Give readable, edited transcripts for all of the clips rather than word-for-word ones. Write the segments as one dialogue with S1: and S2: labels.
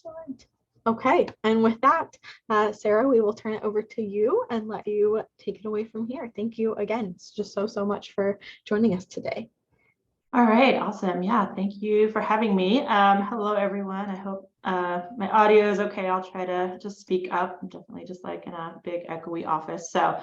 S1: Excellent. Okay, and with that, Sarah, we will turn it over to you and let you take it away from here. Thank you again. It's just so much for joining us today.
S2: All right, awesome. Yeah, thank you for having me. Hello, everyone. I hope my audio is okay. I'll try to just speak up. I'm definitely just like in a big echoey office. So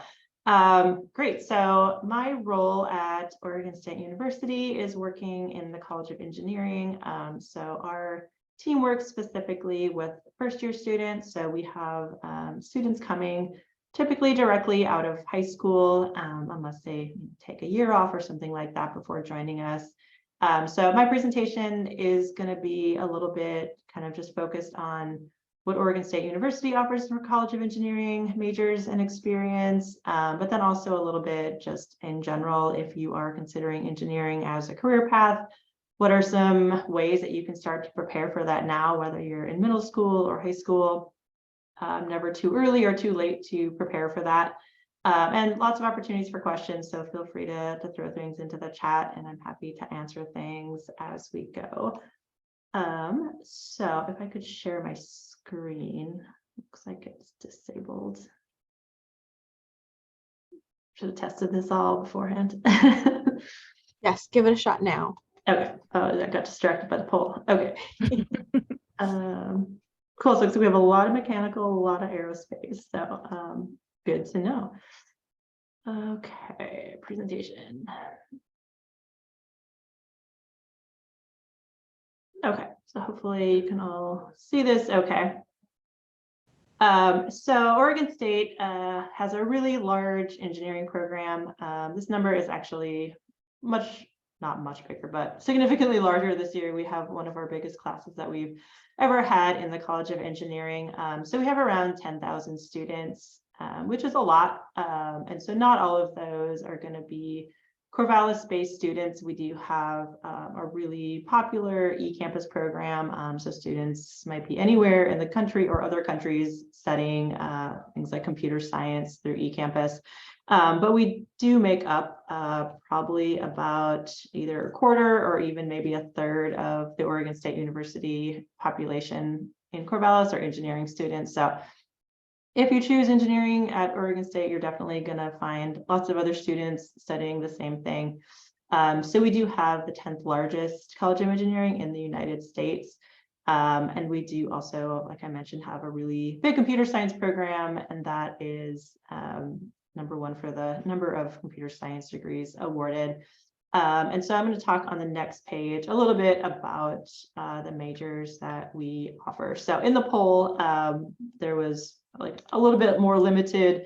S2: great. So my role at Oregon State University is working in the College of Engineering. So our team works specifically with first-year students. So we have students coming typically directly out of high school, unless they take a year off or something like that before joining us. So my presentation is going to be a little bit kind of just focused on what Oregon State University offers for College of Engineering majors and experience, but then also a little bit just in general, if you are considering engineering as a career path, what are some ways that you can start to prepare for that now, whether you're in middle school or high school. Never too early or too late to prepare for that. And lots of opportunities for questions, so feel free to throw things into the chat, and I'm happy to answer things as we go. So if I could share my screen, looks like it's disabled. Should have tested this all beforehand.
S1: Yes, give it a shot now.
S2: Okay. Oh, I got distracted by the poll. Okay. Cool. So we have a lot of mechanical, a lot of aerospace. So good to know. Okay, presentation. Okay, so hopefully you can all see this. Okay. So Oregon State has a really large engineering program. This number is actually not much bigger, but significantly larger this year. We have one of our biggest classes that we've ever had in the College of Engineering. So we have around 10,000 students, which is a lot. And so not all of those are going to be Corvallis-based students. We do have a really popular eCampus program. So students might be anywhere in the country or other countries studying things like computer science through eCampus. But we do make up probably about either a quarter or even maybe a third of the Oregon State University population in Corvallis or engineering students. So if you choose engineering at Oregon State, you're definitely going to find lots of other students studying the same thing. So we do have the 10th largest College of Engineering in the United States. And we do also, like I mentioned, have a really big computer science program, and that is #1 for the number of computer science degrees awarded. And so I'm going to talk on the next page a little bit about the majors that we offer. So in the poll, there was like a little bit more limited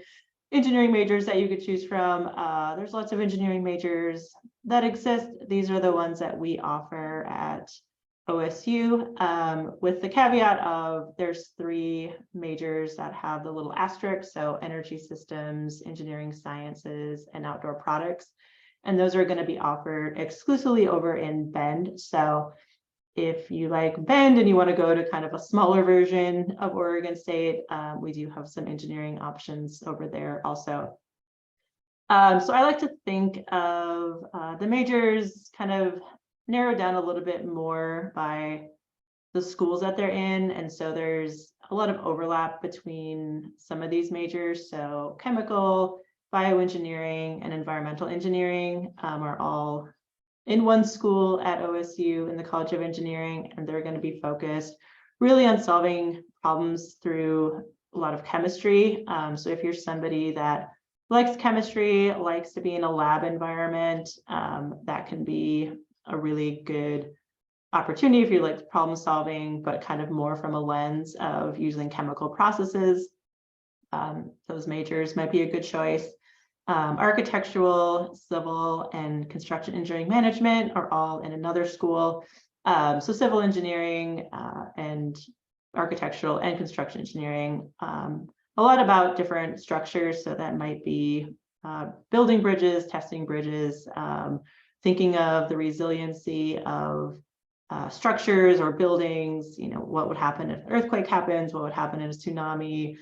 S2: engineering majors that you could choose from. There's lots of engineering majors that exist. These are the ones that we offer at OSU, with the caveat of there's 3 majors that have the little asterisk, so energy systems, engineering sciences, and outdoor products. And those are going to be offered exclusively over in Bend. So if you like Bend and you want to go to kind of a smaller version of Oregon State, we do have some engineering options over there also. So I like to think of the majors kind of narrowed down a little bit more by the schools that they're in. And so there's a lot of overlap between some of these majors. So chemical, bioengineering, and environmental engineering are all in one school at OSU in the College of Engineering, and they're going to be focused really on solving problems through a lot of chemistry. So if you're somebody that likes chemistry, likes to be in a lab environment, that can be a really good opportunity if you like problem solving, but kind of more from a lens of using chemical processes. Those majors might be a good choice. Architectural, civil, and construction engineering management are all in another school. So civil engineering and architectural and construction engineering, a lot about different structures. So that might be building bridges, testing bridges, thinking of the resiliency of structures or buildings, what would happen if an earthquake happens, what would happen in a tsunami,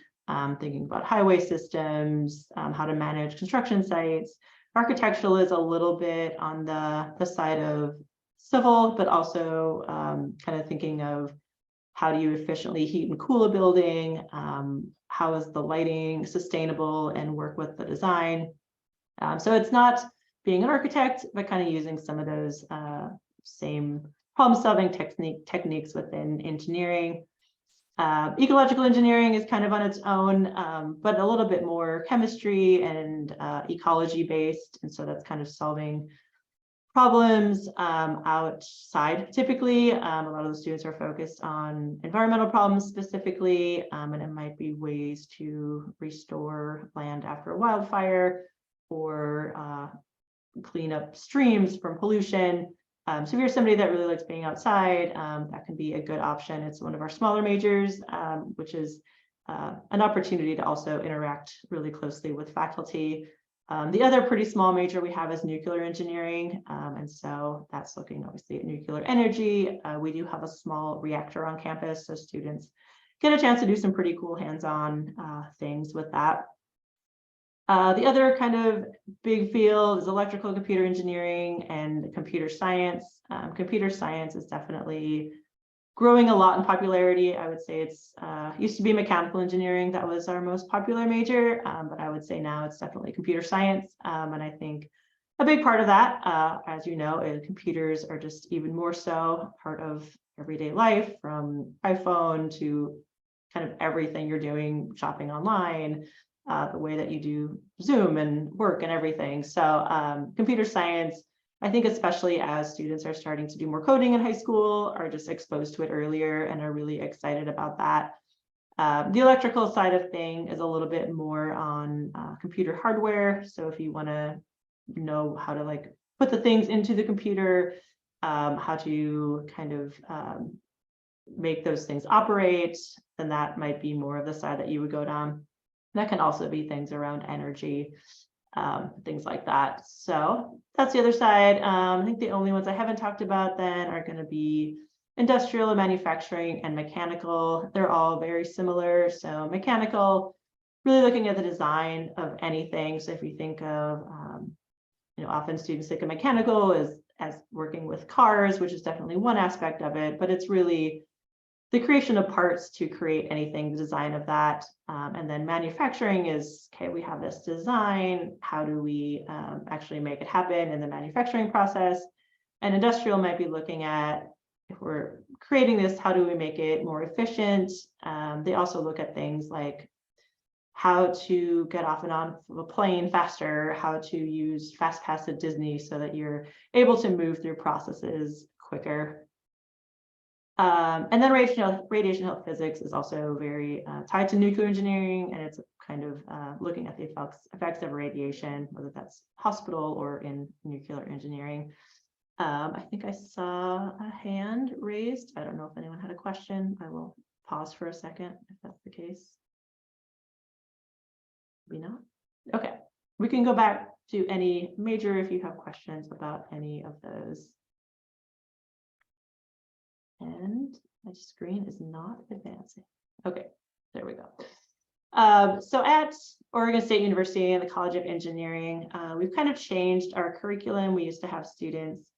S2: thinking about highway systems, how to manage construction sites. Architectural is a little bit on the side of civil, but also kind of thinking of how do you efficiently heat and cool a building? How is the lighting sustainable and work with the design? So it's not being an architect, but kind of using some of those same problem-solving techniques within engineering. Ecological engineering is kind of on its own, but a little bit more chemistry and ecology based. And so that's kind of solving problems outside. Typically, a lot of the students are focused on environmental problems specifically, and it might be ways to restore land after a wildfire or clean up streams from pollution. So if you're somebody that really likes being outside, that can be a good option. It's one of our smaller majors, which is an opportunity to also interact really closely with faculty. The other pretty small major we have is nuclear engineering. And so that's looking obviously at nuclear energy. We do have a small reactor on campus, so students get a chance to do some pretty cool hands-on things with that. The other kind of big field is electrical computer engineering and computer science. Computer science is definitely growing a lot in popularity. I would say it's used to be mechanical engineering that was our most popular major, but I would say now it's definitely computer science. And I think a big part of that, as you know, is computers are just even more so part of everyday life, from iPhone to kind of everything you're doing, shopping online, the way that you do Zoom and work and everything. So computer science, I think especially as students are starting to do more coding in high school, are just exposed to it earlier and are really excited about that. The electrical side of thing is a little bit more on computer hardware. So if you want to know how to like put the things into the computer, how to kind of make those things operate, then that might be more of the side that you would go down. That can also be things around energy, things like that. So that's the other side. I think the only ones I haven't talked about then are going to be industrial and manufacturing and mechanical. They're all very similar. So mechanical, really looking at the design of anything. So if you think of, often students think of mechanical as working with cars, which is definitely one aspect of it, but it's really the creation of parts to create anything, the design of that. And then manufacturing is, okay, we have this design, how do we actually make it happen in the manufacturing process? And industrial might be looking at, if we're creating this, how do we make it more efficient? They also look at things like how to get off and on of a plane faster, how to use FastPass at Disney so that you're able to move through processes quicker. And then radiation health physics is also very tied to nuclear engineering, and it's kind of looking at the effects of radiation, whether that's hospital or in nuclear engineering. I think I saw a hand raised. I don't know if anyone had a question. I will pause for a second if that's the case. Maybe not. Okay, we can go back to any major if you have questions about any of those. And my screen is not advancing. Okay, there we go. So at Oregon State University and the College of Engineering, we've kind of changed our curriculum. We used to have students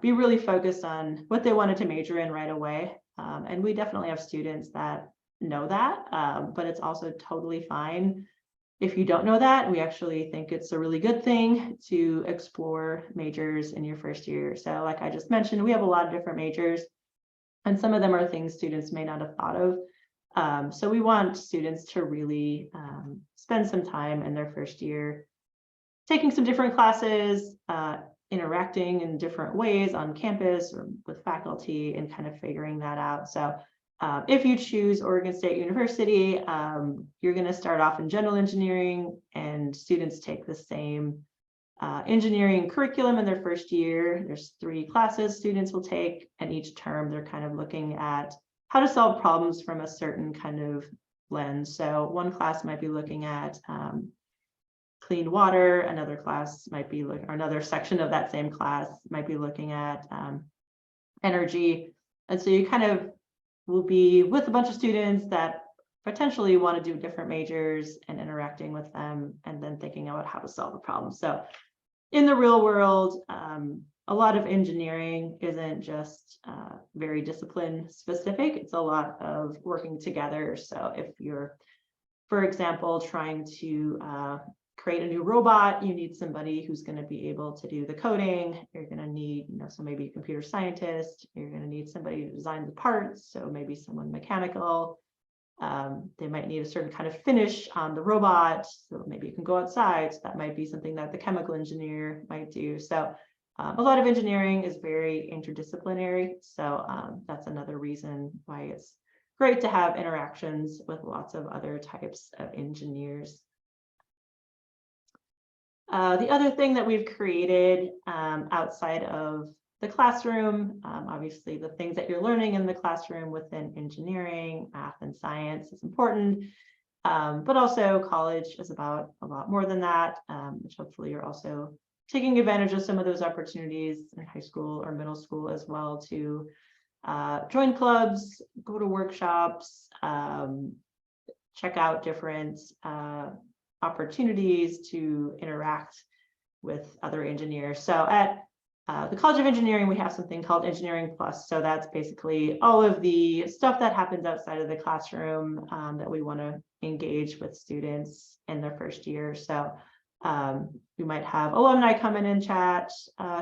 S2: be really focused on what they wanted to major in right away. And we definitely have students that know that, but it's also totally fine if you don't know that. We actually think it's a really good thing to explore majors in your first year. So like I just mentioned, we have a lot of different majors, and some of them are things students may not have thought of. So we want students to really spend some time in their first year taking some different classes, interacting in different ways on campus or with faculty, and kind of figuring that out. So if you choose Oregon State University, you're going to start off in general engineering, and students take the same engineering curriculum in their first year. There's 3 classes students will take, and each term they're kind of looking at how to solve problems from a certain kind of lens. So one class might be looking at clean water, another class might be or another section of that same class might be looking at energy. And so you kind of will be with a bunch of students that potentially want to do different majors and interacting with them, and then thinking about how to solve a problem. So in the real world, a lot of engineering isn't just very discipline specific. It's a lot of working together. So if you're, for example, trying to create a new robot, you need somebody who's going to be able to do the coding. You're going to need, so maybe a computer scientist. You're going to need somebody to design the parts. So maybe someone mechanical. They might need a certain kind of finish on the robot. So maybe you can go outside. So that might be something that the chemical engineer might do. So a lot of engineering is very interdisciplinary. So that's another reason why it's great to have interactions with lots of other types of engineers. The other thing that we've created outside of the classroom, obviously the things that you're learning in the classroom within engineering, math, and science is important, but also college is about a lot more than that, which hopefully you're also taking advantage of some of those opportunities in high school or middle school as well to join clubs, go to workshops, check out different opportunities to interact with other engineers. So at the College of Engineering, we have something called Engineering Plus. So that's basically all of the stuff that happens outside of the classroom that we want to engage with students in their first year. So we might have alumni come in and chat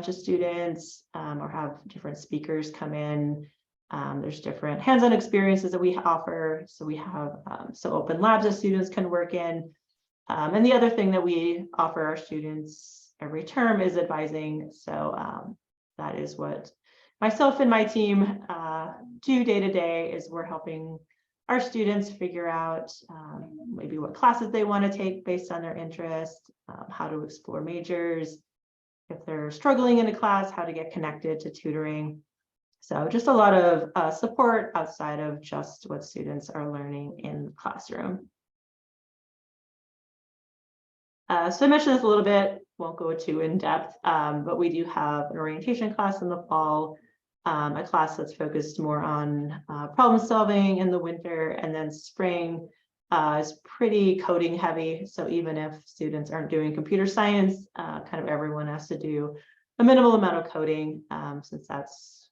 S2: to students or have different speakers come in. There's different hands-on experiences that we offer. So we have so open labs that students can work in. And the other thing that we offer our students every term is advising. So that is what myself and my team do day to day, is we're helping our students figure out maybe what classes they want to take based on their interest, how to explore majors, if they're struggling in a class, how to get connected to tutoring. So just a lot of support outside of just what students are learning in the classroom. So I mentioned this a little bit, won't go too in depth, but we do have an orientation class in the fall, a class that's focused more on problem solving in the winter, and then spring is pretty coding heavy. So even if students aren't doing computer science, kind of everyone has to do a minimal amount of coding, since that's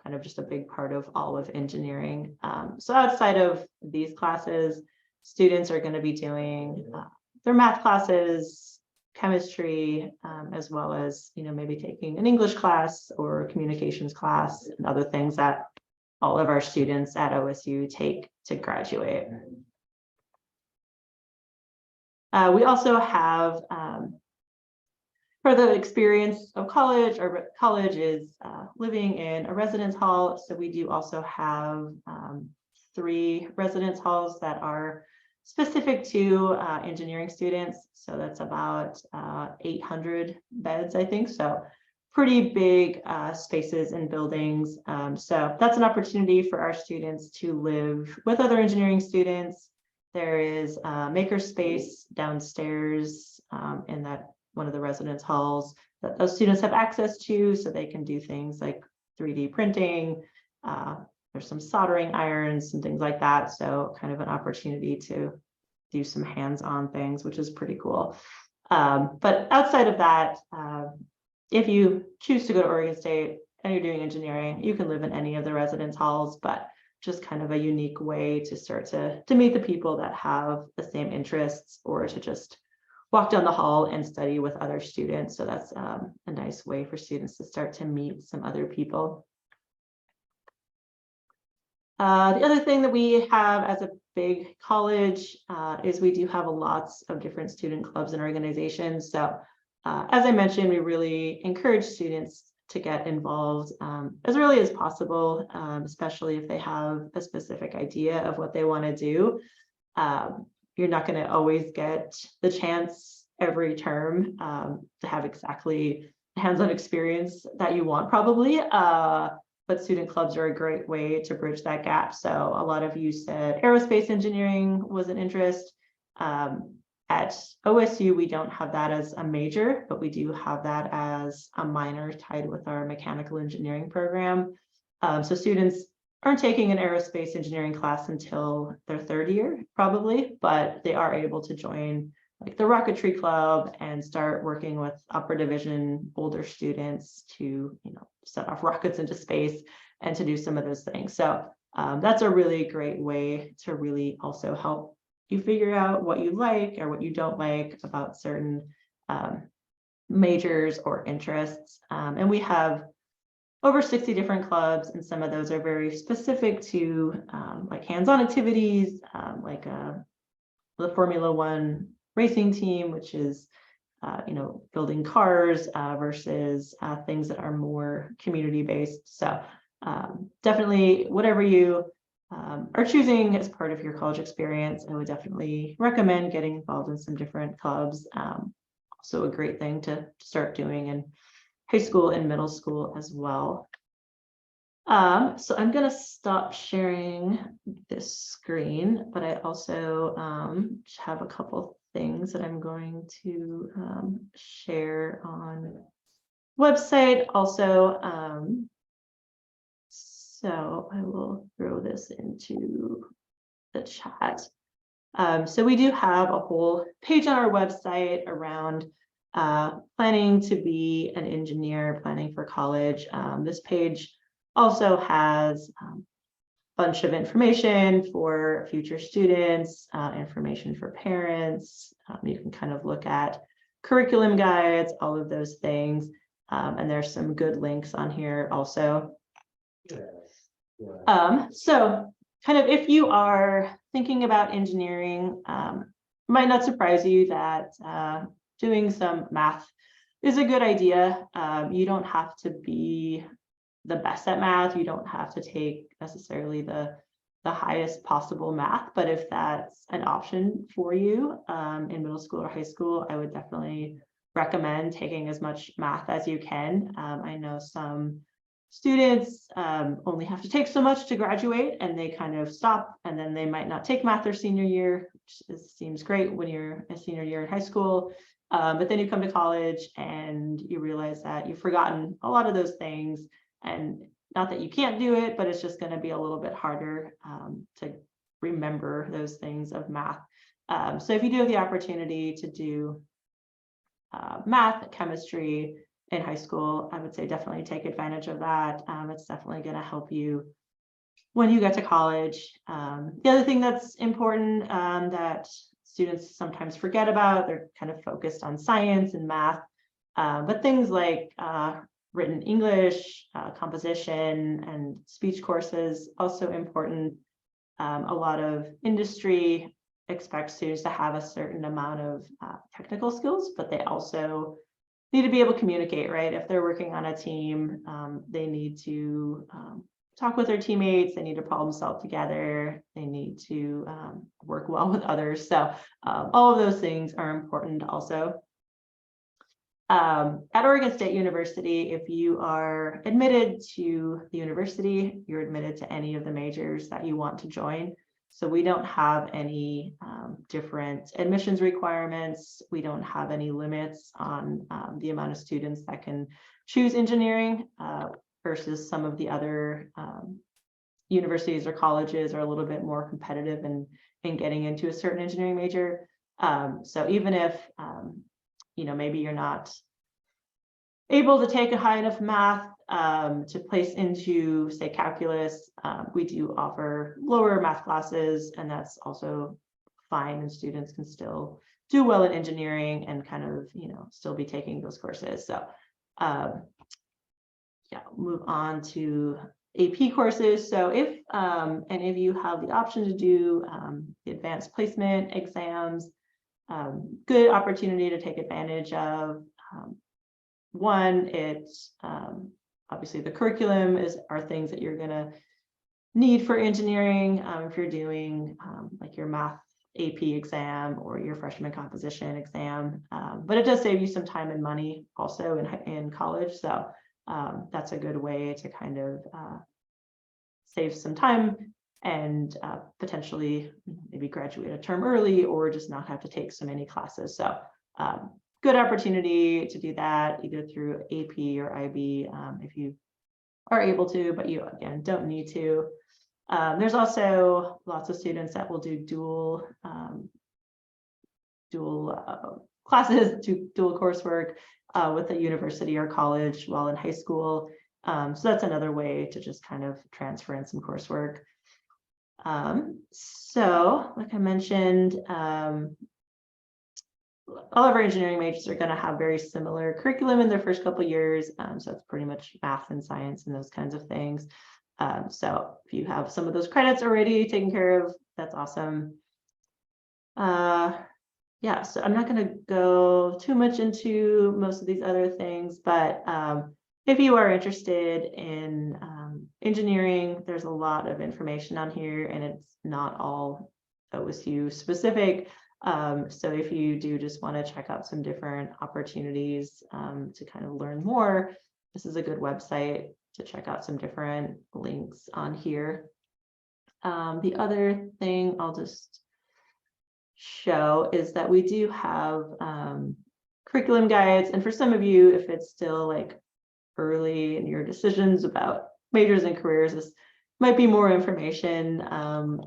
S2: kind of just a big part of all of engineering. So outside of these classes, students are going to be doing their math classes, chemistry, as well as, maybe taking an English class or communications class and other things that all of our students at OSU take to graduate. We also have, for the experience of college, or college is living in a residence hall. So we do also have 3 residence halls that are specific to engineering students. So that's about 800 beds, I think. So pretty big spaces and buildings. So that's an opportunity for our students to live with other engineering students. There is a maker space downstairs in that one of the residence halls that those students have access to, so they can do things like 3D printing. There's some soldering irons and things like that. So kind of an opportunity to do some hands-on things, which is pretty cool. But outside of that, if you choose to go to Oregon State and you're doing engineering, you can live in any of the residence halls, but just kind of a unique way to start to meet the people that have the same interests, or to just walk down the hall and study with other students. So that's a nice way for students to start to meet some other people. The other thing that we have as a big college is we do have lots of different student clubs and organizations. So as I mentioned, we really encourage students to get involved as early as possible, especially if they have a specific idea of what they want to do. You're not going to always get the chance every term to have exactly the hands-on experience that you want, probably. But student clubs are a great way to bridge that gap. So a lot of you said aerospace engineering was an interest. At OSU, we don't have that as a major, but we do have that as a minor tied with our mechanical engineering program. So students aren't taking an aerospace engineering class until their 3rd year, probably, but they are able to join like the rocketry club and start working with upper division older students to, set off rockets into space and to do some of those things. So that's a really great way to really also help you figure out what you like or what you don't like about certain majors or interests. And we have over 60 different clubs, and some of those are very specific to like hands-on activities, like the Formula One racing team, which is building cars versus things that are more community-based. So definitely whatever you are choosing as part of your college experience, I would definitely recommend getting involved in some different clubs. Also a great thing to start doing in high school and middle school as well. So I'm going to stop sharing this screen, but I also have a couple things that I'm going to share on website also. So I will throw this into the chat. So we do have a whole page on our website around planning to be an engineer, planning for college. This page also has a bunch of information for future students, information for parents. You can kind of look at curriculum guides, all of those things. And there's some good links on here also. So kind of if you are thinking about engineering, might not surprise you that doing some math is a good idea. You don't have to be the best at math. You don't have to take necessarily the highest possible math, but if that's an option for you in middle school or high school, I would definitely recommend taking as much math as you can. I know some students only have to take so much to graduate and they kind of stop, and then they might not take math their senior year, which seems great when you're a senior year in high school. But then you come to college and you realize that you've forgotten a lot of those things, and not that you can't do it, but it's just going to be a little bit harder to remember those things of math. So if you do have the opportunity to do math, chemistry in high school, I would say definitely take advantage of that. It's definitely going to help you when you get to college. The other thing that's important that students sometimes forget about, they're kind of focused on science and math, but things like written English, composition, and speech courses, also important. A lot of industry expects students to have a certain amount of technical skills, but they also need to be able to communicate, right? If they're working on a team, they need to talk with their teammates, they need to problem solve together, they need to work well with others. So all of those things are important also. At Oregon State University, if you are admitted to the university, you're admitted to any of the majors that you want to join. So we don't have any different admissions requirements. We don't have any limits on the amount of students that can choose engineering versus some of the other universities or colleges are a little bit more competitive in getting into a certain engineering major. So even if maybe you're not able to take a high enough math to place into, say, calculus, we do offer lower math classes, and that's also fine, and students can still do well in engineering and kind of, still be taking those courses. So yeah, move on to AP courses. So if any of you have the option to do the advanced placement exams, good opportunity to take advantage of. One, it's obviously the curriculum are things that you're going to need for engineering if you're doing like your math AP exam or your freshman composition exam, but it does save you some time and money also in college. So that's a good way to kind of save some time and potentially maybe graduate a term early or just not have to take so many classes. So good opportunity to do that either through AP or IB if you are able to, but you again don't need to. There's also lots of students that will do dual dual classes, dual coursework with a university or college while in high school. So that's another way to just kind of transfer in some coursework. So like I mentioned, all of our engineering majors are going to have very similar curriculum in their first couple of years. So it's pretty much math and science and those kinds of things. So if you have some of those credits already taken care of, that's awesome. Yeah, so I'm not going to go too much into most of these other things, but if you are interested in engineering, there's a lot of information on here, and it's not all OSU specific. So if you do just want to check out some different opportunities to kind of learn more, this is a good website to check out some different links on here. The other thing I'll just show is that we do have curriculum guides, and for some of you, if it's still like early in your decisions about majors and careers, this might be more information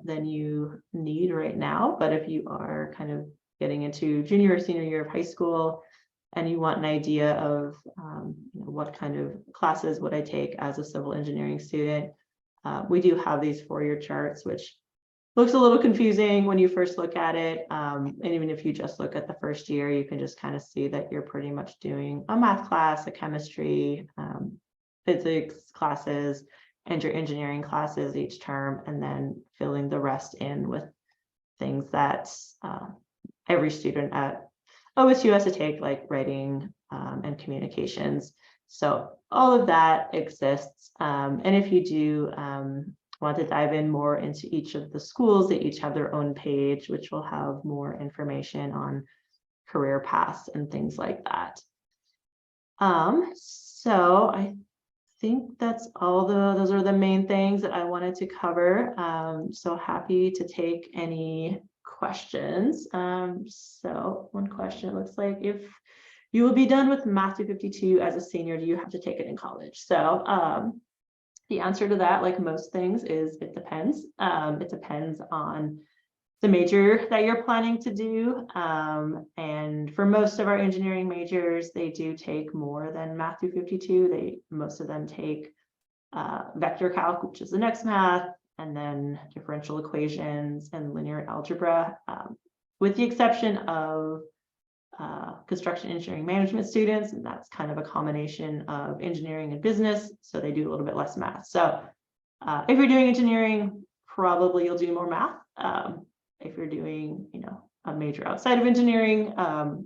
S2: than you need right now. But if you are kind of getting into junior or senior year of high school and you want an idea of what kind of classes would I take as a civil engineering student, we do have these 4-year charts, which looks a little confusing when you first look at it. And even if you just look at the first year, you can just kind of see that you're pretty much doing a math class, a chemistry, physics classes, and your engineering classes each term, and then filling the rest in with things that every student at OSU has to take, like writing and communications. So all of that exists. And if you do want to dive in more into each of the schools, they each have their own page, which will have more information on career paths and things like that. So I think that's all those are the main things that I wanted to cover. So happy to take any questions. So one question looks like, if you will be done with Math 252 as a senior, do you have to take it in college? So the answer to that, like most things, is it depends. It depends on the major that you're planning to do. And for most of our engineering majors, they do take more than Math 252. Most of them take vector calc, which is the next math, and then differential equations and linear algebra, with the exception of construction engineering management students, and that's kind of a combination of engineering and business, so they do a little bit less math. So if you're doing engineering, probably you'll do more math. If you're doing, a major outside of engineering,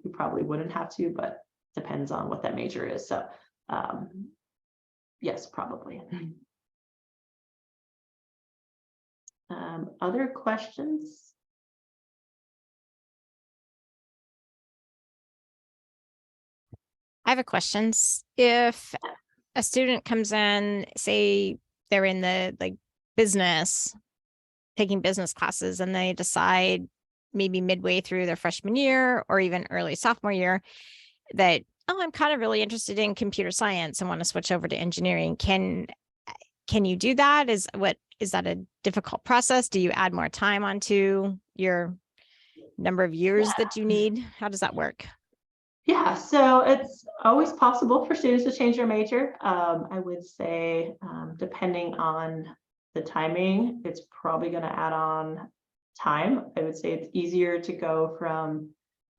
S2: you probably wouldn't have to, but depends on what that major is. So yes, probably. Other questions?
S3: I have a question. If a student comes in, say they're in the business, taking business classes, and they decide maybe midway through their freshman year or even early sophomore year that, oh, I'm kind of really interested in computer science and want to switch over to engineering. Can you do that? Is that a difficult process? Do you add more time onto your number of years that you need? How does that work?
S2: Yeah, so it's always possible for students to change their major. I would say, depending on the timing, it's probably going to add on time. I would say it's easier to go from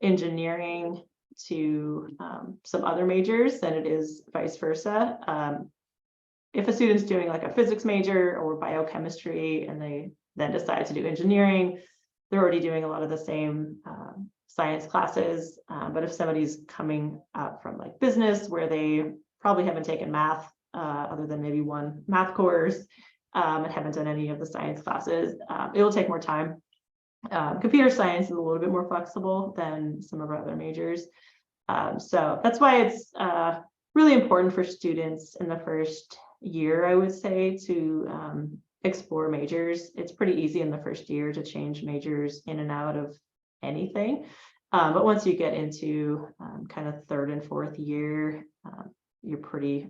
S2: engineering to some other majors than it is vice versa. If a student's doing like a physics major or biochemistry and they then decide to do engineering, they're already doing a lot of the same science classes. But if somebody's coming out from like business where they probably haven't taken math other than maybe one math course and haven't done any of the science classes, it will take more time. Computer science is a little bit more flexible than some of our other majors. So that's why it's really important for students in the first year, I would say, to explore majors. It's pretty easy in the first year to change majors in and out of anything. But once you get into kind of third and fourth year, you're pretty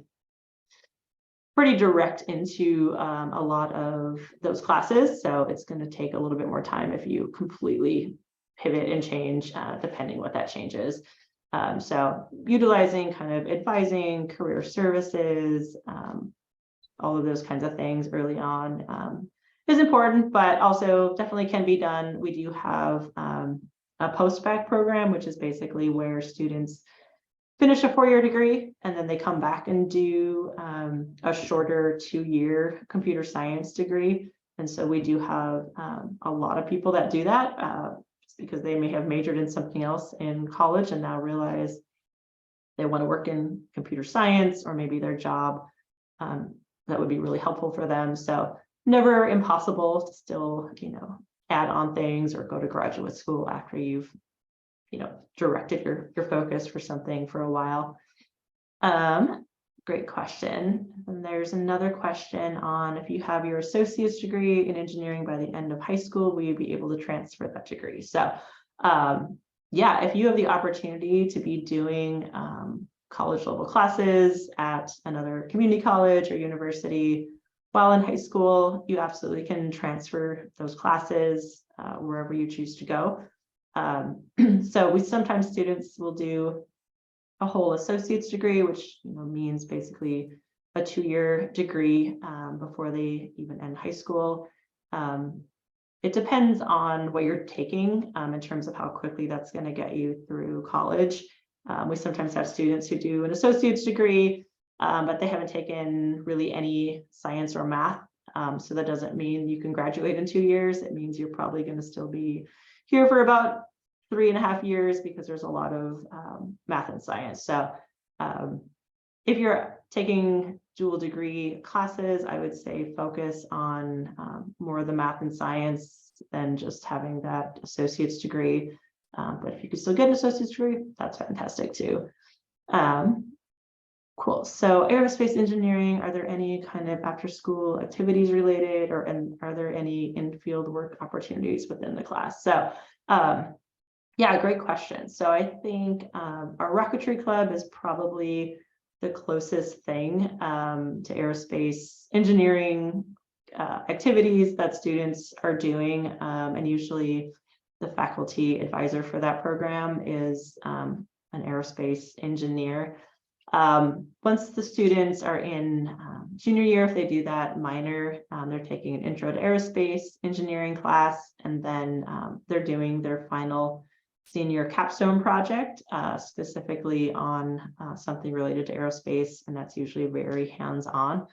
S2: direct into a lot of those classes. So it's going to take a little bit more time if you completely pivot and change depending what that change is. So utilizing kind of advising, career services, all of those kinds of things early on is important, but also definitely can be done. We do have a post-bac program, which is basically where students finish a 4-year degree and then they come back and do a shorter 2-year computer science degree. And so we do have a lot of people that do that just because they may have majored in something else in college and now realize they want to work in computer science, or maybe their job that would be really helpful for them. So never impossible to still, add on things or go to graduate school after you've, directed your focus for something for a while. Great question. And there's another question on, if you have your associate's degree in engineering by the end of high school, will you be able to transfer that degree? So yeah, if you have the opportunity to be doing college level classes at another community college or university while in high school, you absolutely can transfer those classes wherever you choose to go. So sometimes students will do a whole associate's degree, which means basically a 2-year degree before they even end high school. It depends on what you're taking in terms of how quickly that's going to get you through college. We sometimes have students who do an associate's degree, but they haven't taken really any science or math. So that doesn't mean you can graduate in 2 years. It means you're probably going to still be here for about 3.5 years because there's a lot of math and science. So if you're taking dual degree classes, I would say focus on more of the math and science than just having that associate's degree. But if you can still get an associate's degree, that's fantastic too. Cool. So aerospace engineering, are there any kind of after school activities related, and are there any in-field work opportunities within the class? So yeah, great question. So I think our rocketry club is probably the closest thing to aerospace engineering activities that students are doing. And usually the faculty advisor for that program is an aerospace engineer. Once the students are in junior year, if they do that minor, they're taking an intro to aerospace engineering class, and then they're doing their final senior capstone project, specifically on something related to aerospace, and that's usually very hands-on.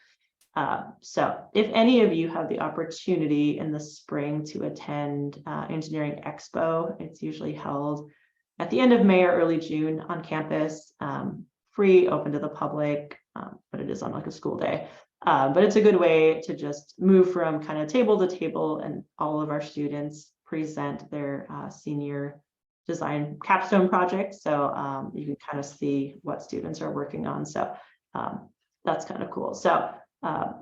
S2: So if any of you have the opportunity in the spring to attend Engineering Expo, it's usually held at the end of May or early June on campus, free, open to the public, but it is on like a school day. But it's a good way to just move from kind of table to table, and all of our students present their senior design capstone project. So you can kind of see what students are working on. So that's kind of cool. So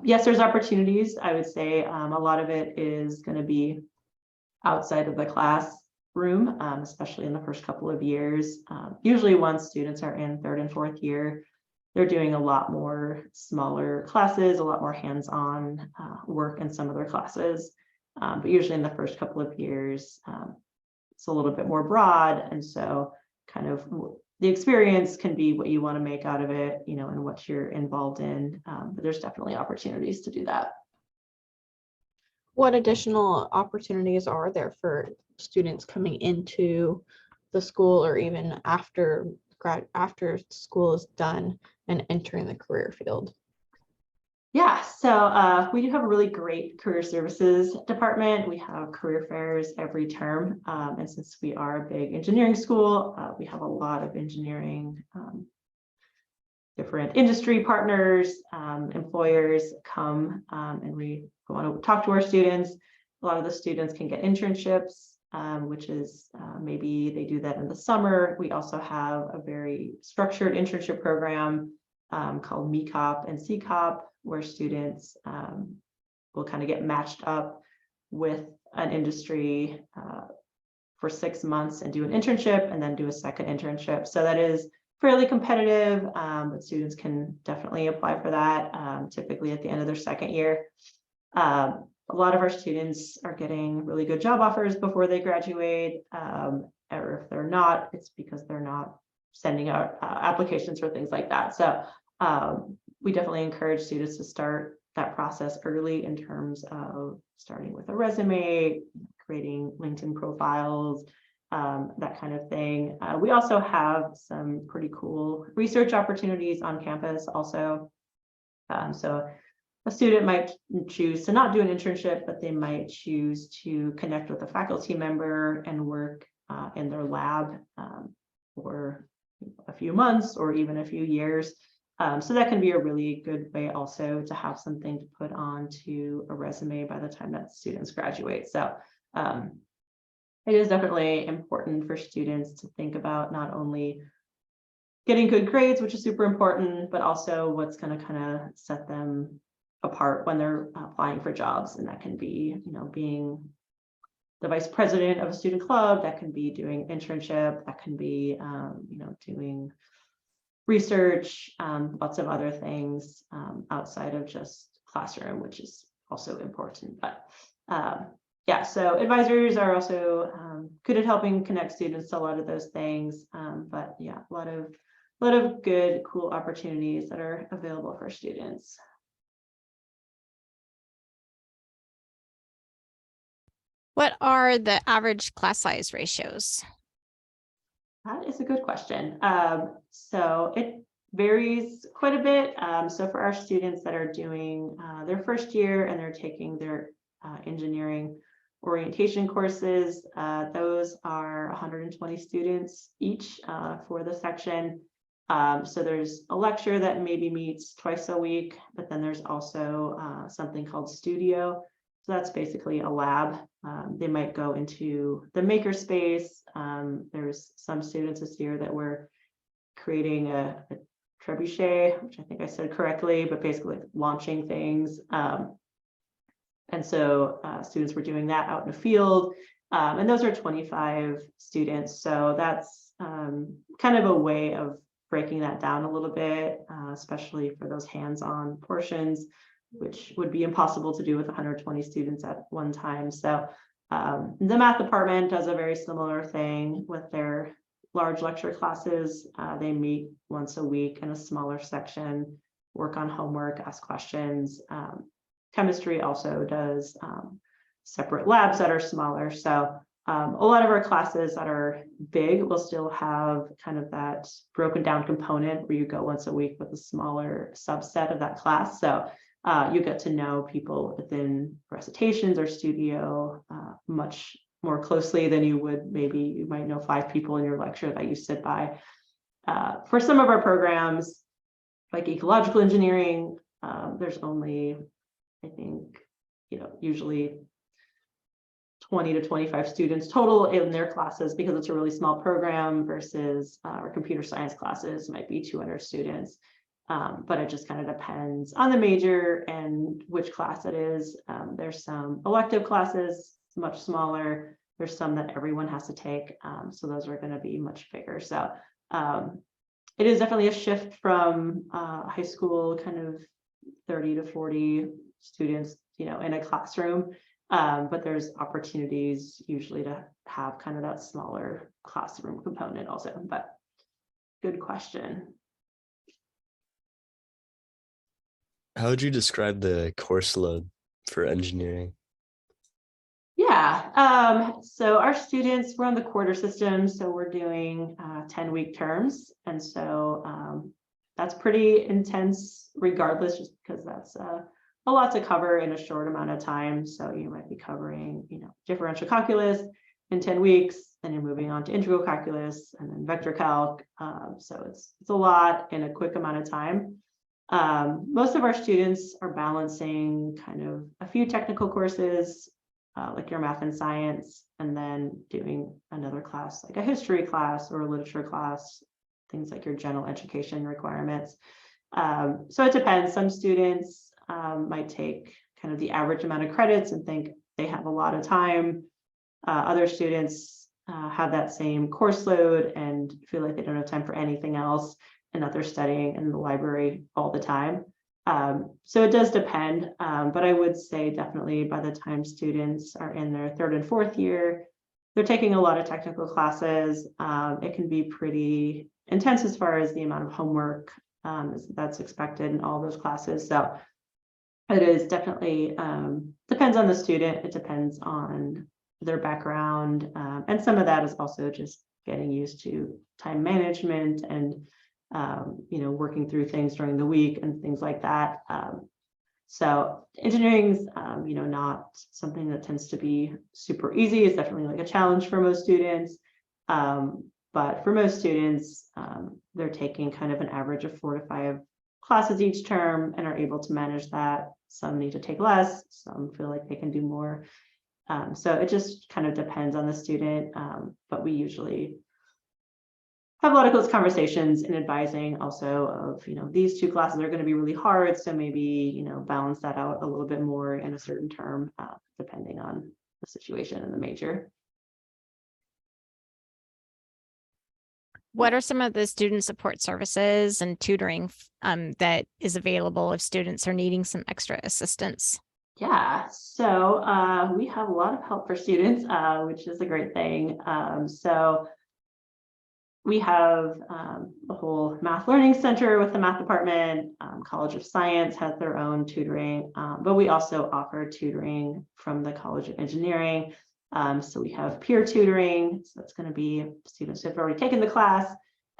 S2: yes, there's opportunities. I would say a lot of it is going to be outside of the classroom, especially in the first couple of years. Usually once students are in 3rd and 4th year, they're doing a lot more smaller classes, a lot more hands-on work in some of their classes. But usually in the first couple of years, it's a little bit more broad. And so kind of the experience can be what you want to make out of it, and what you're involved in. But there's definitely opportunities to do that.
S1: What additional opportunities are there for students coming into the school, or even after school is done and entering the career field?
S2: Yeah, so we do have a really great career services department. We have career fairs every term. And since we are a big engineering school, we have a lot of engineering, different industry partners, employers come, and we go on to talk to our students. A lot of the students can get internships, which is maybe they do that in the summer. We also have a very structured internship program called MECOP and CCOP, where students will kind of get matched up with an industry for 6 months and do an internship, and then do a second internship. So that is fairly competitive, but students can definitely apply for that, typically at the end of their 2nd year. a lot of our students are getting really good job offers before they graduate, or if they're not, it's because they're not sending out applications for things like that. So we definitely encourage students to start that process early in terms of starting with a resume, creating LinkedIn profiles, that kind of thing. We also have some pretty cool research opportunities on campus also. So a student might choose to not do an internship, but they might choose to connect with a faculty member and work in their lab for a few months or even a few years. So that can be a really good way also to have something to put onto a resume by the time that students graduate. So it is definitely important for students to think about not only getting good grades, which is super important, but also what's going to kind of set them apart when they're applying for jobs. And that can be, being the vice president of a student club, that can be doing internship, that can be, doing research, lots of other things outside of just classroom, which is also important. But yeah, so advisors are also good at helping connect students to a lot of those things. But yeah, a lot of good, cool opportunities that are available for students.
S3: What are the average class size ratios?
S2: That is a good question. So it varies quite a bit. So for our students that are doing their first year and they're taking their engineering orientation courses, those are 120 students each for the section. So there's a lecture that maybe meets twice a week, but then there's also something called studio. So that's basically a lab. They might go into the maker space. There's some students this year that were creating a trebuchet, which I think I said correctly, but basically launching things. And so students were doing that out in the field. And those are 25 students. So that's kind of a way of breaking that down a little bit, especially for those hands-on portions, which would be impossible to do with 120 students at one time. So the math department does a very similar thing with their large lecture classes. They meet once a week in a smaller section, work on homework, ask questions. Chemistry also does separate labs that are smaller. So a lot of our classes that are big will still have kind of that broken down component where you go once a week with a smaller subset of that class. So you get to know people within recitations or studio much more closely than you would, maybe you might know 5 people in your lecture that you sit by. For some of our programs, like ecological engineering, there's only, I think, usually 20 to 25 students total in their classes because it's a really small program versus our computer science classes might be 200 students. But it just kind of depends on the major and which class it is. There's some elective classes, much smaller. There's some that everyone has to take. So those are going to be much bigger. So it is definitely a shift from high school, kind of 30 to 40 students, in a classroom. But there's opportunities usually to have kind of that smaller classroom component also. But good question.
S4: How would you describe the course load for engineering?
S2: Yeah, so our students, we're on the quarter system, so we're doing 10-week terms. And so that's pretty intense regardless, just because that's a lot to cover in a short amount of time. So you might be covering, differential calculus in 10 weeks, then you're moving on to integral calculus and then vector calc. So it's a lot in a quick amount of time. Most of our students are balancing kind of a few technical courses, like your math and science, and then doing another class, like a history class or a literature class, things like your general education requirements. So it depends. Some students might take kind of the average amount of credits and think they have a lot of time. Other students have that same course load and feel like they don't have time for anything else, and that they're studying in the library all the time. So it does depend, but I would say definitely by the time students are in their 3rd and 4th year, they're taking a lot of technical classes. It can be pretty intense as far as the amount of homework that's expected in all those classes. So it is definitely depends on the student. It depends on their background. And some of that is also just getting used to time management and working through things during the week and things like that. So engineering's not something that tends to be super easy. It's definitely like a challenge for most students. But for most students, they're taking kind of an average of 4 to 5 classes each term and are able to manage that. Some need to take less, some feel like they can do more. So it just kind of depends on the student. But we usually have a lot of close conversations in advising also of, these 2 classes are going to be really hard. So maybe, balance that out a little bit more in a certain term, depending on the situation and the major.
S3: What are some of the student support services and tutoring that is available if students are needing some extra assistance?
S2: Yeah, so we have a lot of help for students, which is a great thing. So we have the whole math learning center with the math department. College of Science has their own tutoring, but we also offer tutoring from the College of Engineering. So we have peer tutoring. So that's going to be students who have already taken the class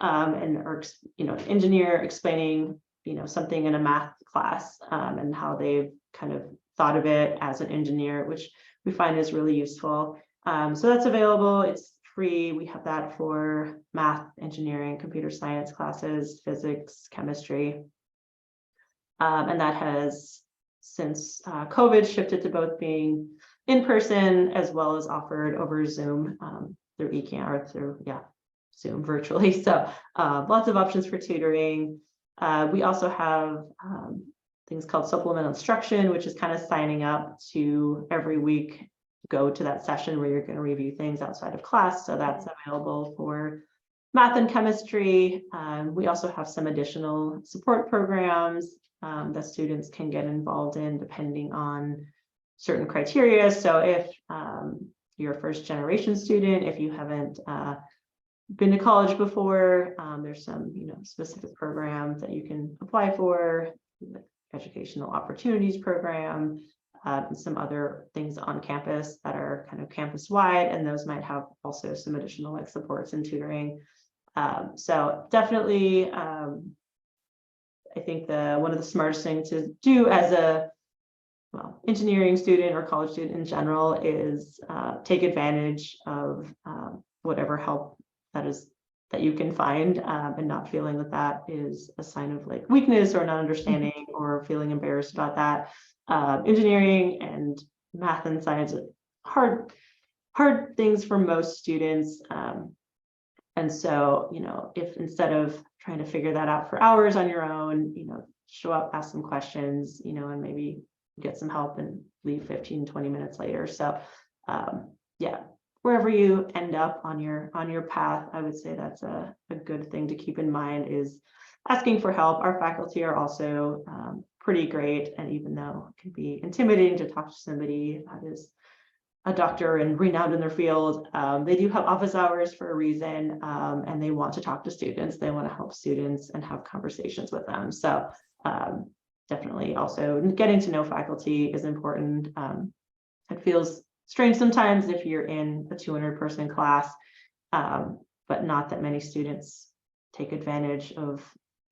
S2: and are, engineer explaining, something in a math class and how they've kind of thought of it as an engineer, which we find is really useful. So that's available. It's free. We have that for math, engineering, computer science classes, physics, chemistry. And that has since COVID shifted to both being in person as well as offered over Zoom through eCamp or through Zoom virtually. So lots of options for tutoring. We also have things called supplemental instruction, which is kind of signing up to every week go to that session where you're going to review things outside of class. So that's available for math and chemistry. We also have some additional support programs that students can get involved in depending on certain criteria. So if you're a first generation student, if you haven't been to college before, there's some specific programs that you can apply for, the Educational Opportunities Program, and some other things on campus that are kind of campus wide, and those might have also some additional supports and tutoring. So definitely, I think one of the smartest things to do as a engineering student or college student in general is take advantage of whatever help that you can find, and not feeling that is a sign of weakness or not understanding or feeling embarrassed about that. Engineering and math and science are hard things for most students. And so, if instead of trying to figure that out for hours on your own, show up, ask some questions, and maybe get some help and leave 15-20 minutes later. So wherever you end up on your path, I would say that's a good thing to keep in mind is asking for help. Our faculty are also pretty great, and even though it can be intimidating to talk to somebody that is a doctor and renowned in their field, they do have office hours for a reason, and they want to talk to students. They want to help students and have conversations with them. So definitely also getting to know faculty is important. It feels strange sometimes if you're in a 200-person class, but not that many students take advantage of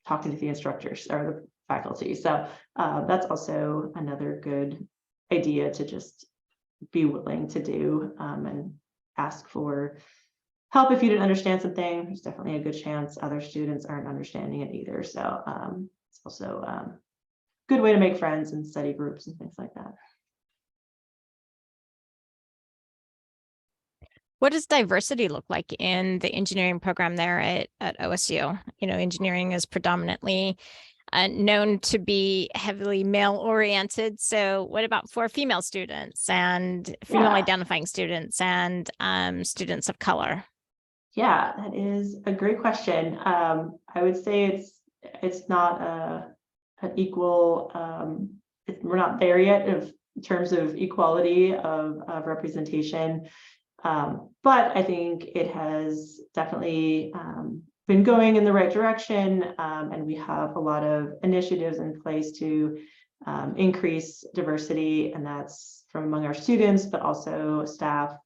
S2: talking to the instructors or the faculty. So that's also another good idea to just be willing to do, and ask for help if you didn't understand something. There's definitely a good chance other students aren't understanding it either. So it's also a good way to make friends and study groups and things like that.
S3: What does diversity look like in the engineering program there at OSU? Engineering is predominantly known to be heavily male oriented. So what about for female students and female identifying students and students of color?
S2: Yeah, that is a great question. I would say it's not equal, we're not there yet in terms of equality of representation. But I think it has definitely been going in the right direction, and we have a lot of initiatives in place to increase diversity, and that's from among our students, but also staff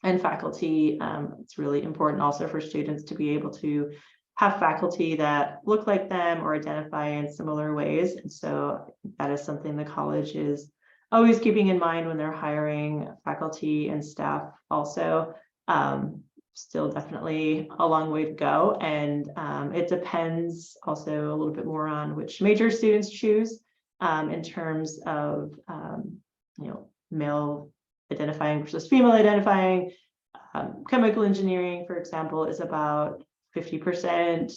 S2: and faculty. It's really important also for students to be able to have faculty that look like them or identify in similar ways. And so that is something the college is always keeping in mind when they're hiring faculty and staff also. Still definitely a long way to go. And it depends also a little bit more on which major students choose in terms of, male identifying versus female identifying. Chemical engineering, for example, is about 50%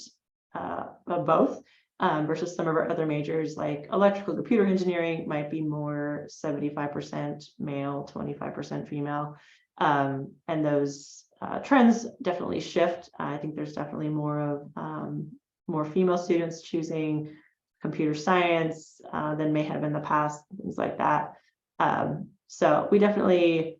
S2: of both. Versus some of our other majors like electrical computer engineering might be more 75% male, 25% female. And those trends definitely shift. I think there's definitely more of more female students choosing computer science than may have in the past, things like that. So we definitely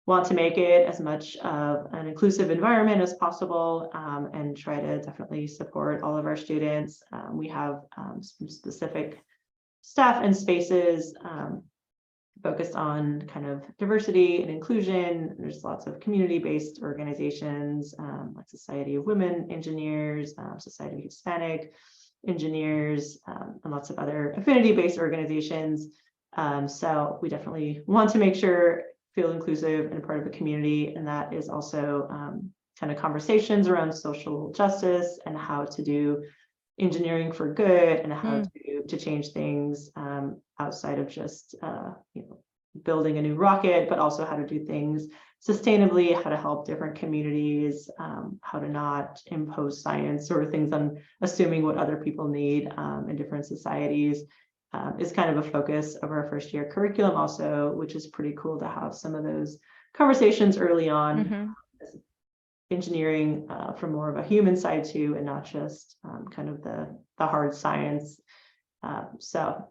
S2: want to make it as much of an inclusive environment as possible, and try to definitely support all of our students. We have some specific staff and spaces focused on kind of diversity and inclusion. There's lots of community-based organizations like Society of Women Engineers, Society of Hispanic Engineers, and lots of other affinity-based organizations. So we definitely want to make sure feel inclusive and part of a community, and that is also kind of conversations around social justice and how to do engineering for good and how to change things outside of just building a new rocket, but also how to do things sustainably, how to help different communities, how to not impose science or things on assuming what other people need in different societies. Is kind of a focus of our first year curriculum also, which is pretty cool to have some of those conversations early on. Engineering from more of a human side too, and not just kind of the hard science. So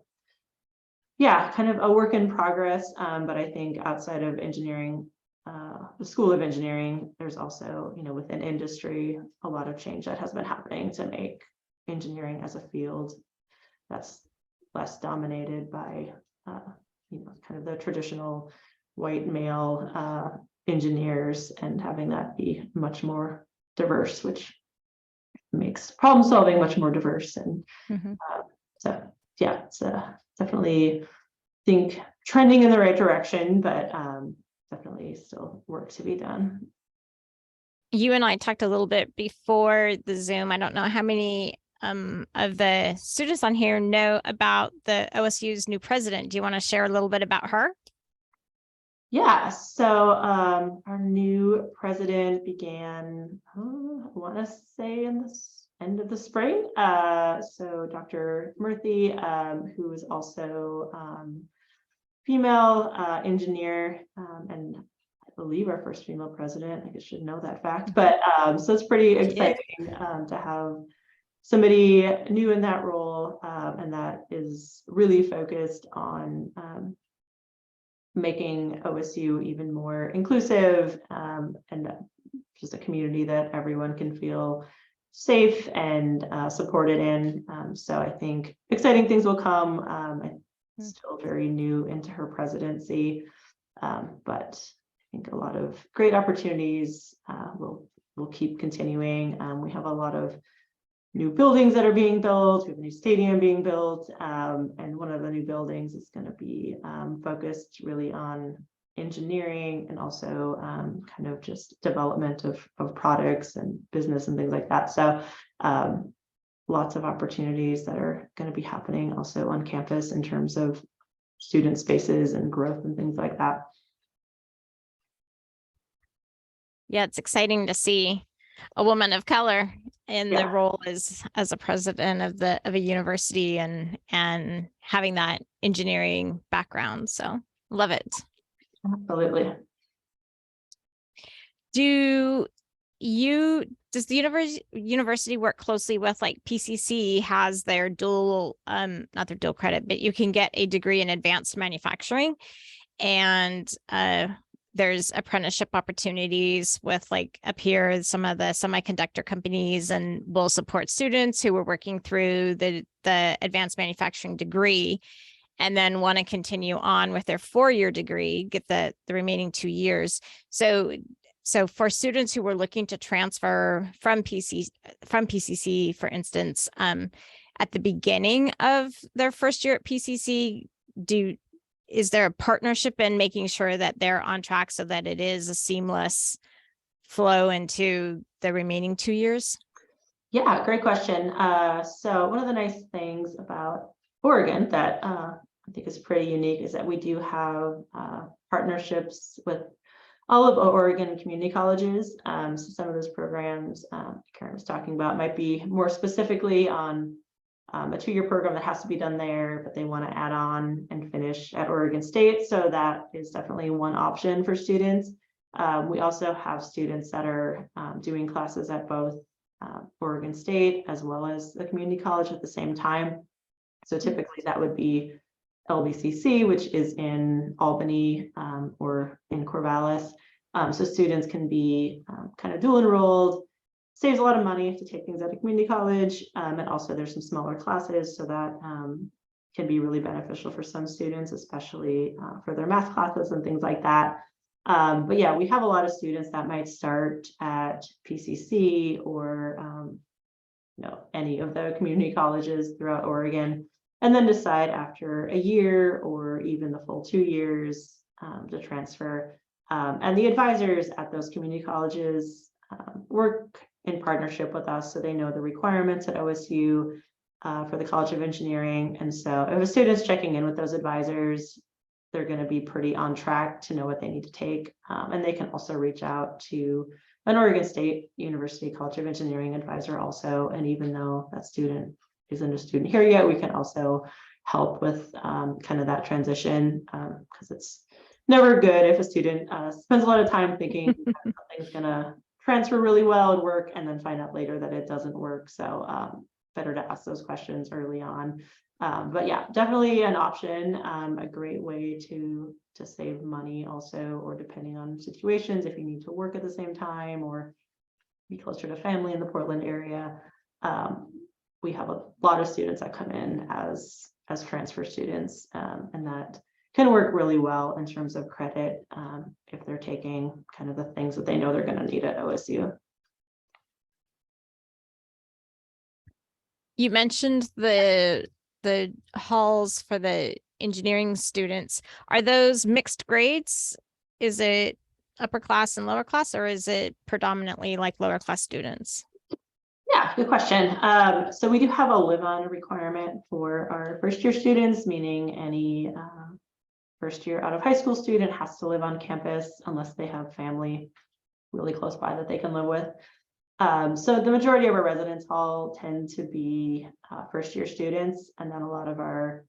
S2: yeah, kind of a work in progress, but I think outside of engineering, the School of Engineering, there's also, within industry, a lot of change that has been happening to make engineering as a field that's less dominated by, kind of the traditional white male engineers, and having that be much more diverse, which makes problem solving much more diverse. And so, yeah, it's definitely, think trending in the right direction, but definitely still work to be done.
S3: You and I talked a little bit before the Zoom. I don't know how many of the students on here know about the OSU's new president. Do you want to share a little bit about her?
S2: Yeah, so our new president began, I want to say in the end of the spring. So Dr. Murthy, who is also female engineer, and I believe our first female president. I guess should know that fact, but so it's pretty exciting to have somebody new in that role, and that is really focused on making OSU even more inclusive, and just a community that everyone can feel safe and supported in. So I think exciting things will come. I'm still very new into her presidency, but I think a lot of great opportunities will keep continuing. We have a lot of new buildings that are being built. We have a new stadium being built, and one of the new buildings is going to be focused really on engineering and also kind of just development of products and business and things like that. So lots of opportunities that are going to be happening also on campus in terms of student spaces and growth and things like that.
S3: Yeah, it's exciting to see a woman of color in the role as a president of a university and having that engineering background. So love it.
S2: Absolutely.
S3: Do does the university work closely with, like, PCC has their dual, not their dual credit, but you can get a degree in advanced manufacturing, and there's apprenticeship opportunities with, like, up here, some of the semiconductor companies, and will support students who are working through the advanced manufacturing degree and then want to continue on with their 4-year degree, get the remaining 2 years. So for students who were looking to transfer from PCC, for instance, at the beginning of their first year at PCC, is there a partnership in making sure that they're on track so that it is a seamless flow into the remaining 2 years?
S2: Yeah, great question. So one of the nice things about Oregon that I think is pretty unique is that we do have partnerships with all of Oregon community colleges. So some of those programs Karen was talking about might be more specifically on a 2-year program that has to be done there, but they want to add on and finish at Oregon State. So that is definitely one option for students. We also have students that are doing classes at both Oregon State as well as the community college at the same time. So typically that would be LBCC, which is in Albany or in Corvallis. So students can be kind of dual enrolled, saves a lot of money to take things at a community college. And also there's some smaller classes, so that can be really beneficial for some students, especially for their math classes and things like that. But yeah, we have a lot of students that might start at PCC or any of the community colleges throughout Oregon, and then decide after a year or even the full 2 years to transfer. And the advisors at those community colleges work in partnership with us, so they know the requirements at OSU for the College of Engineering. And so if a student's checking in with those advisors, they're going to be pretty on track to know what they need to take. And they can also reach out to an Oregon State University College of Engineering advisor also. And even though that student isn't a student here yet, we can also help with kind of that transition, because it's never good if a student spends a lot of time thinking something's going to transfer really well and work, and then find out later that it doesn't work. So better to ask those questions early on. But yeah, definitely an option, a great way to save money also, or depending on situations, if you need to work at the same time or be closer to family in the Portland area. We have a lot of students that come in as transfer students, and that can work really well in terms of credit if they're taking kind of the things that they know they're going to need at OSU.
S3: You mentioned the halls for the engineering students. Are those mixed grades? Is it upper class and lower class, or is it predominantly like lower class students?
S2: Yeah, good question. So we do have a live-on requirement for our first-year students, meaning any first-year out of high school student has to live on campus unless they have family really close by that they can live with. So the majority of our residence hall tend to be first-year students, and then a lot of our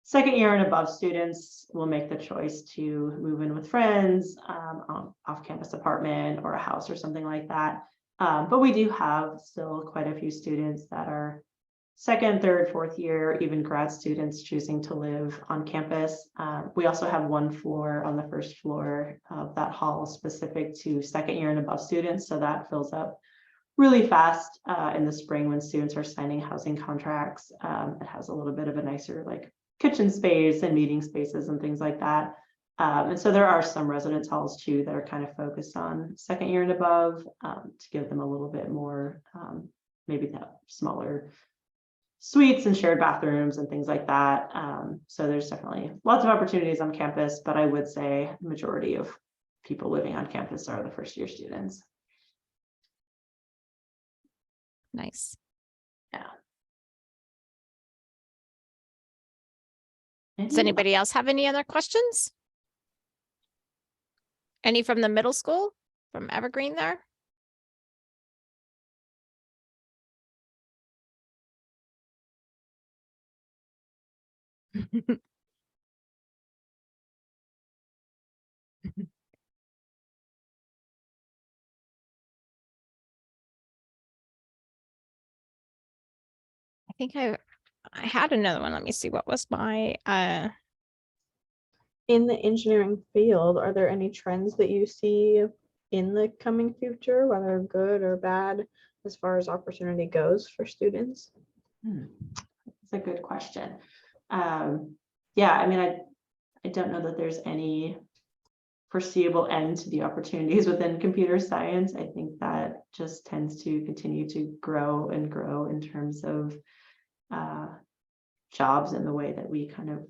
S2: second year and above students will make the choice to move in with friends, off-campus apartment or a house or something like that. But we do have still quite a few students that are second, third, fourth year, even grad students choosing to live on campus. We also have one floor on the first floor of that hall specific to second year and above students, so that fills up really fast in the spring when students are signing housing contracts. It has a little bit of a nicer like kitchen space and meeting spaces and things like that. And so there are some residence halls too that are kind of focused on second year and above to give them a little bit more, maybe that smaller suites and shared bathrooms and things like that. So there's definitely lots of opportunities on campus, but I would say the majority of people living on campus are the first year students.
S3: Nice.
S2: Yeah.
S3: Does anybody else have any other questions? Any from the middle school, from Evergreen there? think I had another one. Let me see. What was my
S1: In the engineering field, are there any trends that you see in the coming future, whether good or bad, as far as opportunity goes for students?
S2: That's a good question. Yeah, I mean, I don't know that there's any foreseeable end to the opportunities within computer science. I think that just tends to continue to grow and grow in terms of jobs and the way that we kind of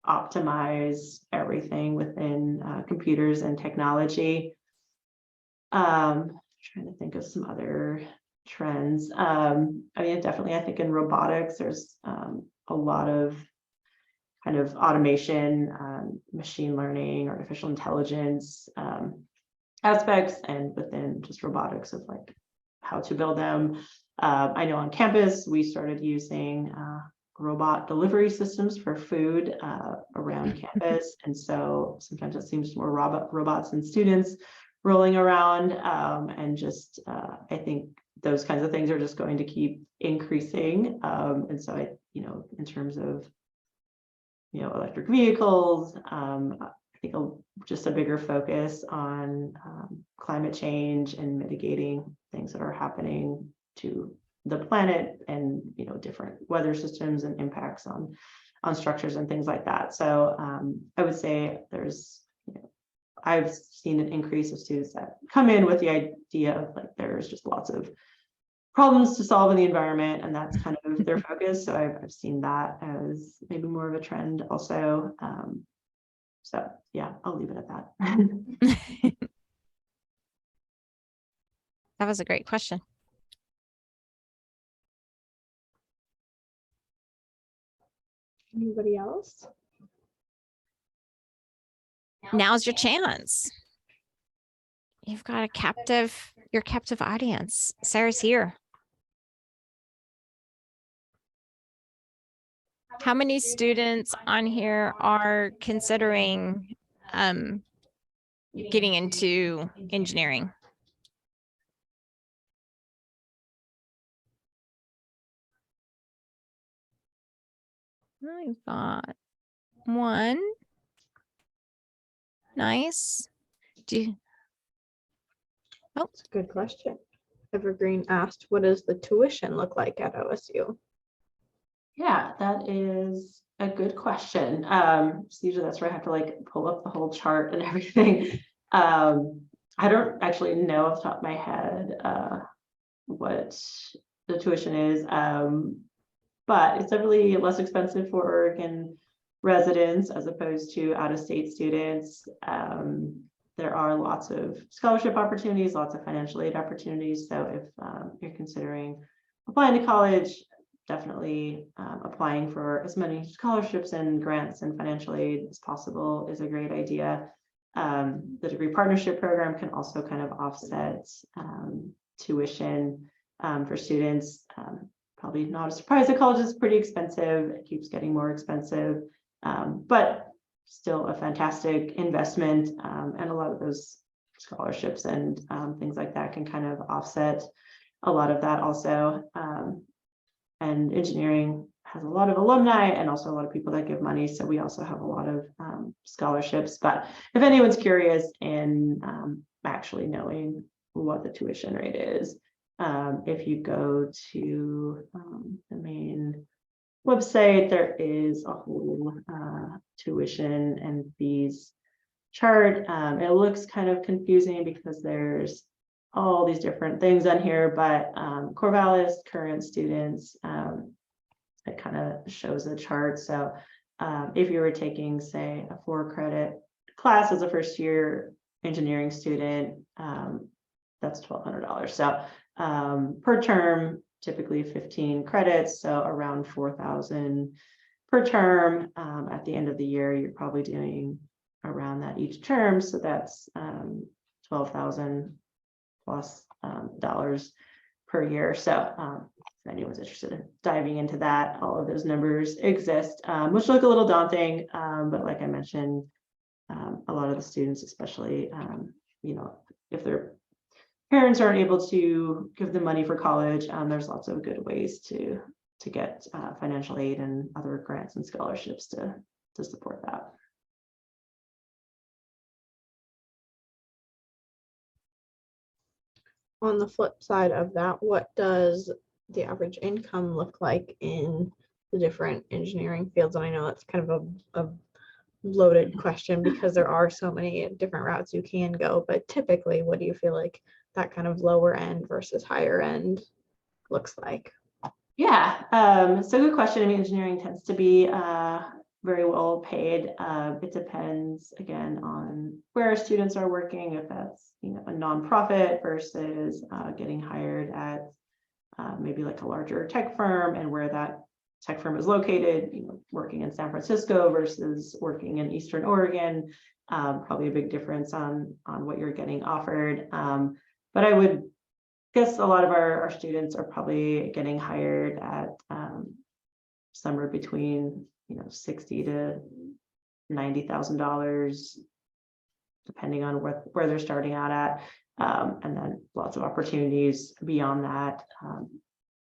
S2: optimize everything within computers and technology. Trying to think of some other trends. I mean, definitely, I think in robotics, there's a lot of kind of automation, machine learning, artificial intelligence aspects, and within just robotics of like how to build them. I know on campus, we started using robot delivery systems for food around campus. And so sometimes it seems more robots and students rolling around. And just, I think those kinds of things are just going to keep increasing. And so in terms of, electric vehicles, I think just a bigger focus on climate change and mitigating things that are happening to the planet and, different weather systems and impacts on structures and things like that. So I would say I've seen an increase of students that come in with the idea of like, there's just lots of problems to solve in the environment, and that's kind of their focus. So I've seen that as maybe more of a trend also. So yeah, I'll leave it at that.
S3: that was a great question.
S1: Anybody else?
S3: Now's your chance. You've got your captive audience. Sarah's here. How many students on here are considering getting into engineering? I've got one. Nice.
S1: That's a good question. Evergreen asked, what does the tuition look like at OSU?
S2: Yeah, that is a good question. So usually that's where I have to like pull up the whole chart and everything. I don't actually know off the top of my head what the tuition is, but it's definitely less expensive for Oregon residents as opposed to out-of-state students. There are lots of scholarship opportunities, lots of financial aid opportunities. So if you're considering applying to college, definitely applying for as many scholarships and grants and financial aid as possible is a great idea. The degree partnership program can also kind of offset tuition for students. Probably not a surprise that college is pretty expensive. It keeps getting more expensive, but still a fantastic investment. And a lot of those scholarships and things like that can kind of offset a lot of that also. And engineering has a lot of alumni and also a lot of people that give money. So we also have a lot of scholarships. But if anyone's curious in actually knowing what the tuition rate is, if you go to the main website, there is a whole tuition and fees chart. It looks kind of confusing because there's all these different things on here, but Corvallis current students, it kind of shows a chart. So if you were taking, say, a 4-credit class as a first-year engineering student, that's $1,200. So per term, typically 15 credits, so around 4,000 per term. At the end of the year, you're probably doing around that each term, so that's 12,000 plus dollars per year. So if anyone's interested in diving into that, all of those numbers exist, which look a little daunting, but like I mentioned, a lot of the students, especially if their parents aren't able to give them money for college, there's lots of good ways to to get financial aid and other grants and scholarships to support that.
S1: On the flip side of that, what does the average income look like in the different engineering fields? And I know that's kind of a loaded question because there are so many different routes you can go, but typically, what do you feel like that kind of lower end versus higher end looks like?
S2: Yeah, so good question. I mean, engineering tends to be very well paid. It depends again on where students are working, if that's a nonprofit versus getting hired at maybe like a larger tech firm, and where that tech firm is located, working in San Francisco versus working in Eastern Oregon, probably a big difference on what you're getting offered. But I would guess a lot of our students are probably getting hired at somewhere between $60,000 to $90,000, depending on where they're starting out at, and then lots of opportunities beyond that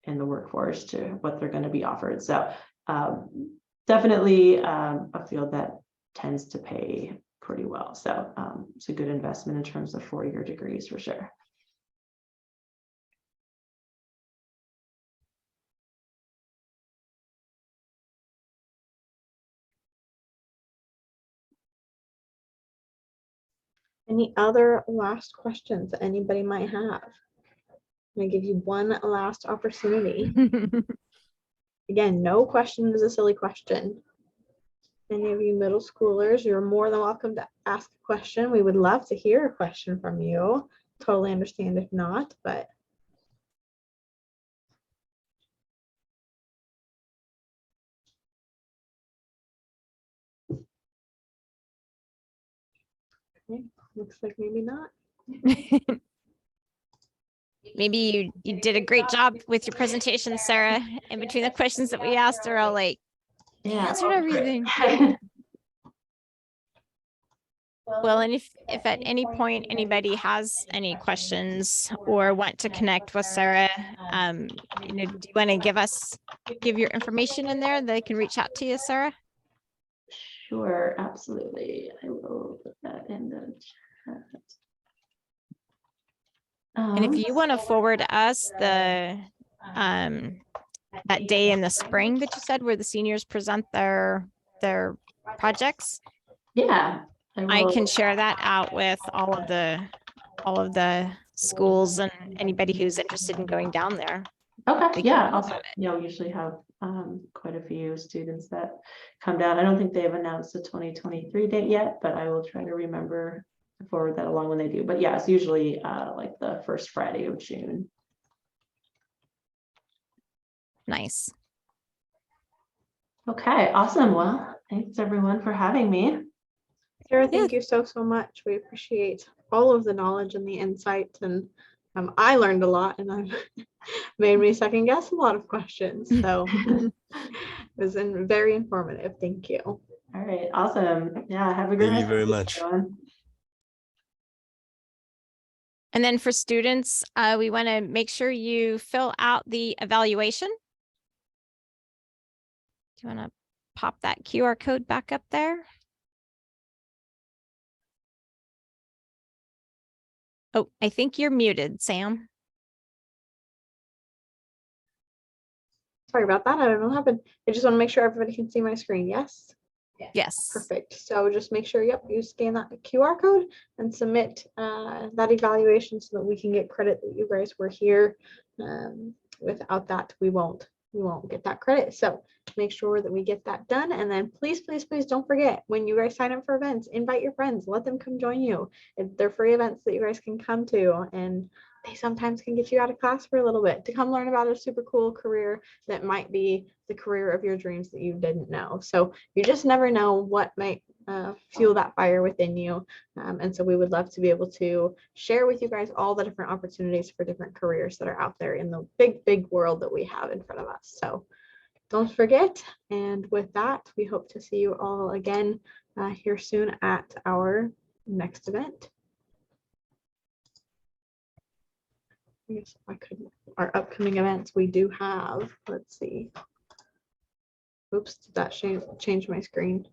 S2: in the workforce to what they're going to be offered. So definitely a field that tends to pay pretty well. So it's a good investment in terms of four-year degrees for sure.
S1: Any other last questions that anybody might have? I'm gonna give you one last opportunity. Again, no question is a silly question. Any of you middle schoolers, you're more than welcome to ask a question. We would love to hear a question from you. Totally understand if not, but okay, looks like maybe not.
S3: Maybe you did a great job with your presentation, Sarah. In between the questions that we asked, are all like,
S2: Yeah,
S3: answered everything. Well, and if at any point anybody has any questions or want to connect with Sarah, do you want to give your information in there? They can reach out to you, Sarah.
S2: Sure, absolutely. I will put that in the chat.
S3: And if you want to forward us the that day in the spring that you said where the seniors present their projects,
S2: yeah,
S3: I can share that out with all of the schools and anybody who's interested in going down there.
S2: Okay, yeah, also, we usually have quite a few students that come down. I don't think they've announced the 2023 date yet, but I will try to remember to forward that along when they do. But yeah, it's usually like the first Friday of June.
S3: Nice.
S2: Okay, awesome. Well, thanks everyone for having me.
S1: Sarah, thank you so much. We appreciate all of the knowledge and the insights, and I learned a lot, and I've made me second guess a lot of questions. So it was very informative. Thank you.
S2: All right, awesome. Yeah, have a good
S4: Thank you very much.
S2: everyone.
S3: And then for students, we want to make sure you fill out the evaluation. Do you want to pop that QR code back up there? Oh, I think you're muted, Sam.
S1: Sorry about that. I don't know what happened. I just want to make sure everybody can see my screen. Yes.
S3: Yes.
S1: Perfect. So just make sure, yep, you scan that QR code and submit that evaluation so that we can get credit that you guys were here. Without that, we won't get that credit. So make sure that we get that done. And then please don't forget, when you guys sign up for events, invite your friends, let them come join you. They're free events that you guys can come to, and they sometimes can get you out of class for a little bit to come learn about a super cool career that might be the career of your dreams that you didn't know. So you just never know what might fuel that fire within you. And so we would love to be able to share with you guys all the different opportunities for different careers that are out there in the big world that we have in front of us. So don't forget. And with that, we hope to see you all again here soon at our next event. I guess I could, our upcoming events, we do have, let's see. Oops, did that change my screen?